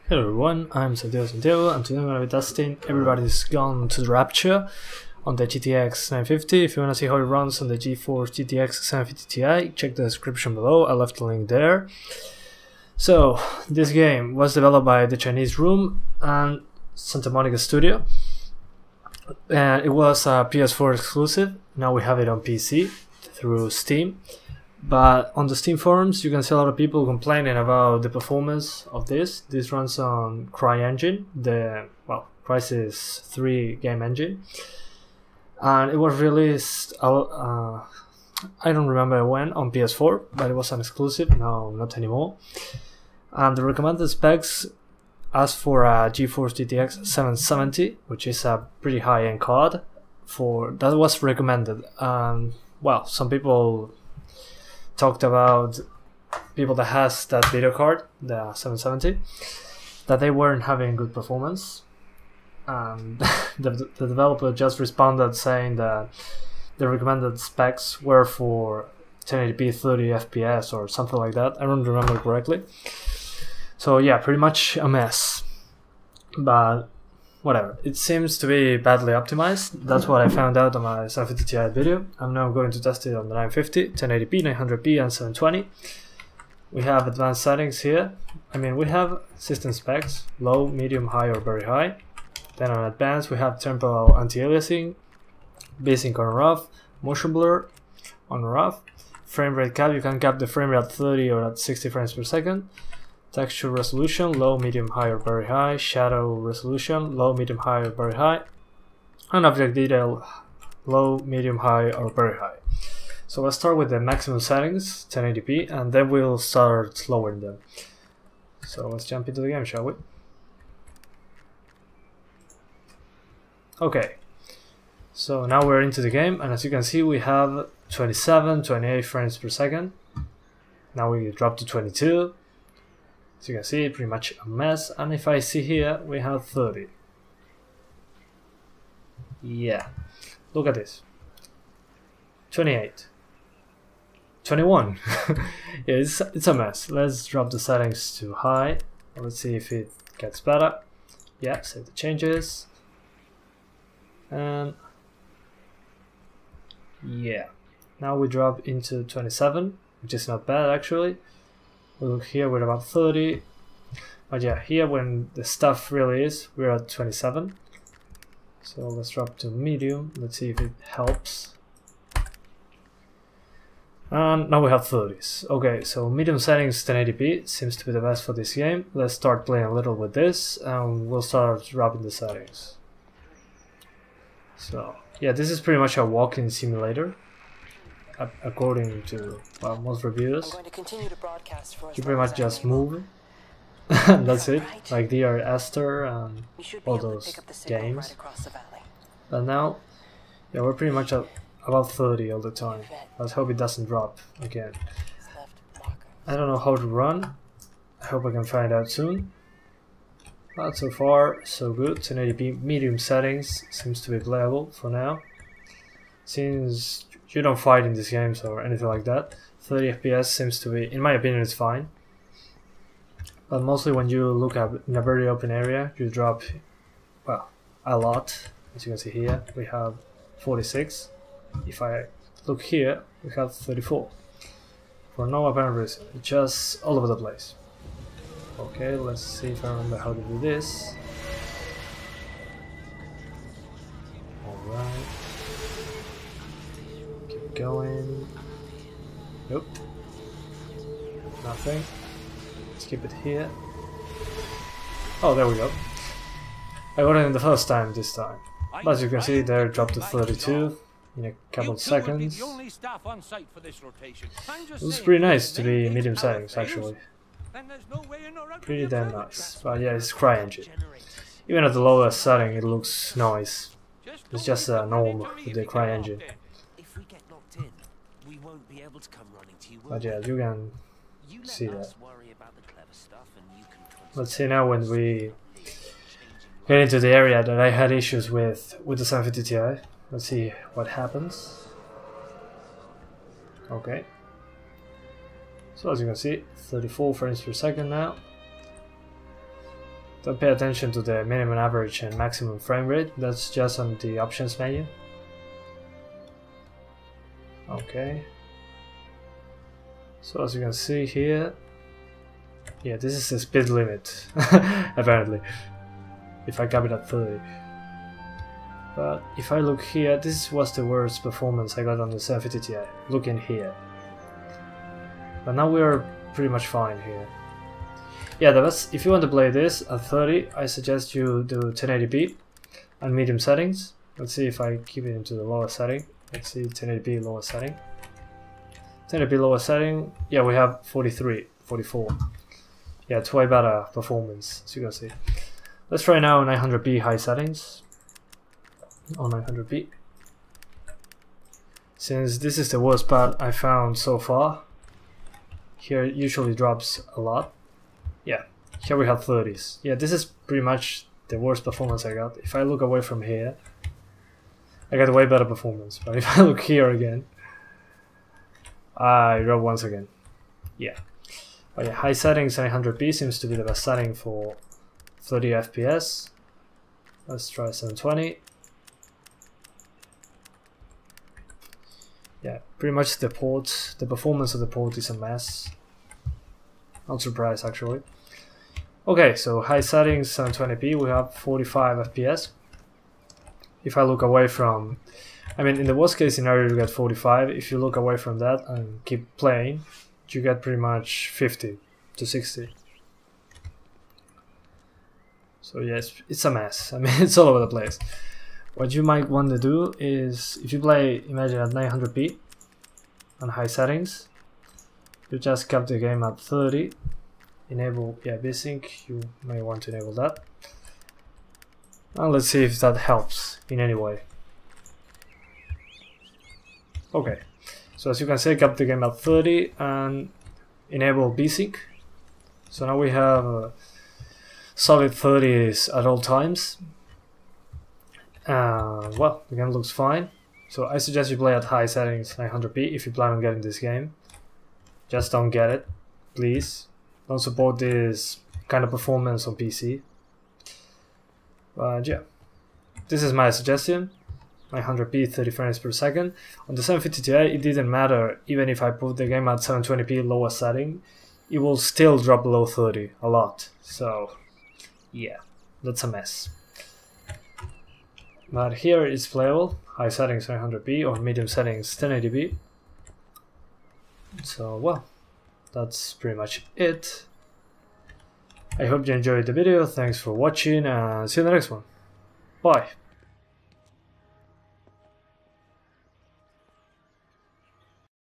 Hello everyone, I'm Santiago, and today I'm going to be testing Everybody's Gone to the Rapture on the GTX 950. If you want to see how it runs on the GeForce GTX 750 Ti, check the description below, I left the link there. So, this game was developed by the Chinese Room and Santa Monica Studio, and it was a PS4 exclusive. Now we have it on PC through Steam. But on the Steam forums, you can see a lot of people complaining about the performance of this. This runs on CryEngine, the Crisis 3 game engine, and it was released. I don't remember when on PS4, but it was an exclusive. No, not anymore. And the recommended specs, as for a GeForce GTX 770, which is a pretty high-end card, that was recommended. Well, some people talked about people that has that video card, the 770, that they weren't having good performance, and the developer just responded saying that the recommended specs were for 1080p 30 FPS or something like that. I don't remember correctly. So yeah, pretty much a mess, but whatever. It seems to be badly optimized. That's what I found out on my 750 Ti video. I'm now going to test it on the 950, 1080p, 900p and 720. We have advanced settings here. We have system specs, low, medium, high or very high. Then on advanced we have temporal anti-aliasing, VSync on or off, motion blur on or off, frame rate cap, you can cap the frame rate at 30 or at 60 frames per second. Texture resolution, low, medium, high or very high. Shadow resolution, low, medium, high or very high. And object detail, low, medium, high or very high. So let's start with the maximum settings, 1080p, and then we'll start lowering them. So let's jump into the game, shall we? Okay, so now we're into the game, and as you can see we have 27, 28 frames per second. Now we drop to 22. As you can see, pretty much a mess, and if I see here, we have 30. Yeah, look at this. 28. 21. Yeah, it's a mess. Let's drop the settings to high. Let's see if it gets better. Yeah, save the changes. And yeah, now we drop into 27, which is not bad actually. We look here, we're about 30, but yeah, here when the stuff really is, we're at 27. So let's drop to medium, let's see if it helps. And now we have 30s. Okay, so medium settings 1080p seems to be the best for this game. Let's start playing a little with this, and we'll start dropping the settings. So yeah, this is pretty much a walking simulator. According to most reviewers, you pretty much just move. That's it, like Dear Esther and all those games. But now, yeah, we're pretty much at about 30 all the time. Let's hope it doesn't drop again. I don't know how to run. I hope I can find out soon. But so far, so good. 1080p medium settings seems to be playable for now. Since you don't fight in these games or anything like that, 30 FPS seems to be, in my opinion, it's fine. But mostly when you look at in a very open area, you drop, well, a lot. As you can see here, we have 46. If I look here, we have 34. For no apparent reason, it's just all over the place. Okay, let's see if I remember how to do this. Alright. Going. Nope. Nothing. Let's keep it here. Oh, there we go. I got it in the first time this time. But as you can see, there it dropped to 32 in a couple of seconds. It was pretty nice to be medium settings, actually. Pretty damn nice. But yeah, it's CryEngine. Even at the lowest setting, it looks nice. It's just a norm with the CryEngine. But yeah, you can see that. Let's see now when we get into the area that I had issues with the 750 Ti. Let's see what happens. Okay. So as you can see, 34 frames per second now. Don't pay attention to the minimum, average and maximum frame rate, that's just on the options menu. Okay. So as you can see here, yeah, this is the speed limit, apparently, if I cap it at 30. But if I look here, this was the worst performance I got on the 750 Ti, look in here. But now we're pretty much fine here. Yeah, the best, if you want to play this at 30, I suggest you do 1080p and medium settings. Let's see if I keep it into the lower setting. Let's see, 1080p lower setting. 1080p lower setting, yeah, we have 43, 44. Yeah, it's way better performance, as you can see. Let's try now 900p high settings. On 900p. Since this is the worst part I found so far, here it usually drops a lot. Yeah, here we have 30s. Yeah, this is pretty much the worst performance I got. If I look away from here, I got way better performance. But if I look here again, I drop once again. Yeah. But yeah, high settings 900p seems to be the best setting for 30 FPS. Let's try 720. Yeah, pretty much the port, the performance of the port is a mess. Not surprised actually. Okay, so high settings 720p, we have 45 FPS. If I look away from, I mean, in the worst case scenario you get 45. If you look away from that and keep playing, you get pretty much 50 to 60. So yes, it's a mess. I mean, it's all over the place. What you might want to do is, if you play, imagine at 900p on high settings, you just cap the game at 30, enable, yeah, VSync, you may want to enable that. And let's see if that helps in any way. Okay, so as you can see, cap the game at 30 and enable VSync. So now we have solid 30s at all times. Well, the game looks fine. So I suggest you play at high settings 900p if you plan on getting this game. Just don't get it, please. Don't support this kind of performance on PC. But yeah, this is my suggestion. 900p 30 frames per second. On the 750 Ti it didn't matter, even if I put the game at 720p lower setting, it will still drop below 30 a lot. So yeah, that's a mess. But here it's playable, high settings 900p or medium settings 1080p. So well, that's pretty much it. I hope you enjoyed the video, thanks for watching and see you in the next one. Bye!